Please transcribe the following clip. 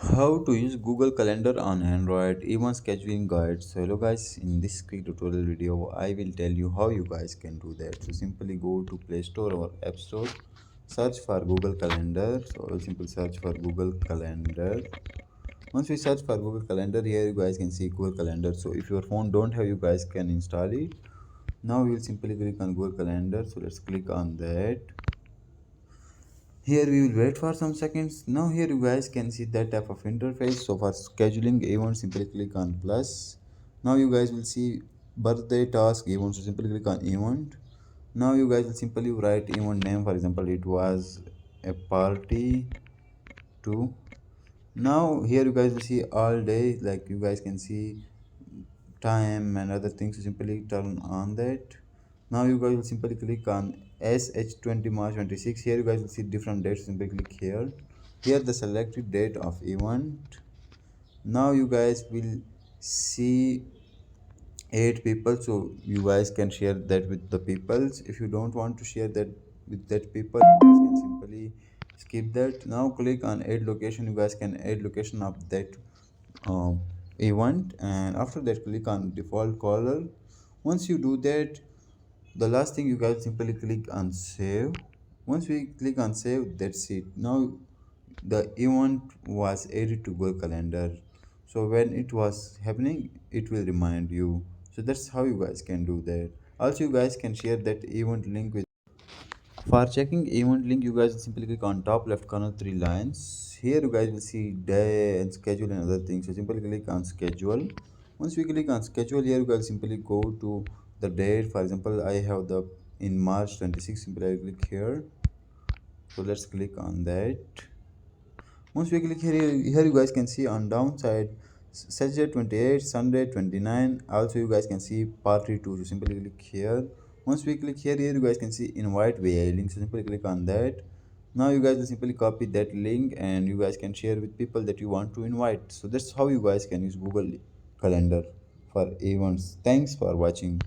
How to use Google Calendar on Android, even scheduling guides. So hello guys, in this quick tutorial video, I will tell you how you guys can do that. So simply go to Play Store or App Store, search for Google Calendar. So I will simply search for Google Calendar. Once we search for Google Calendar, here you guys can see Google Calendar. So if your phone don't have, you guys can install it. Now we will simply click on Google Calendar. So let's click on that. Here we will wait for some seconds. Now here you guys can see that type of interface. So for scheduling events, simply click on plus. Now you guys will see birthday task event. So simply click on event. Now you guys will simply write event name. For example, it was a party to. Now here you guys will see all day. Like you guys can see time and other things. So simply turn on that. Now you guys will simply click on SH20 March 26. Here you guys will see different dates. Simply click here. Here the selected date of event. Now you guys will see 8 people. So you guys can share that with the peoples. If you don't want to share that with that people, you guys can simply skip that. Now click on add location. You guys can add location of that uh, event, and after that click on default caller. Once you do that, the last thing you guys simply click on save. Once we click on save, that's it. Now the event was added to Google Calendar, so when it was happening it will remind you. So that's how you guys can do that. Also you guys can share that event link with. For checking event link, you guys simply click on top left corner 3 lines. Here you guys will see day and schedule and other things. So simply click on schedule. Once we click on schedule, here you guys simply go to the date. For example, I have the in March 26. Simply I click here. So let's click on that. Once we click here you guys can see on downside Saturday 28, Sunday 29. Also you guys can see party 2. So simply click here. Once we click here you guys can see invite via link. So simply click on that. Now you guys will simply copy that link and you guys can share with people that you want to invite. So that's how you guys can use Google Calendar for events. Thanks for watching.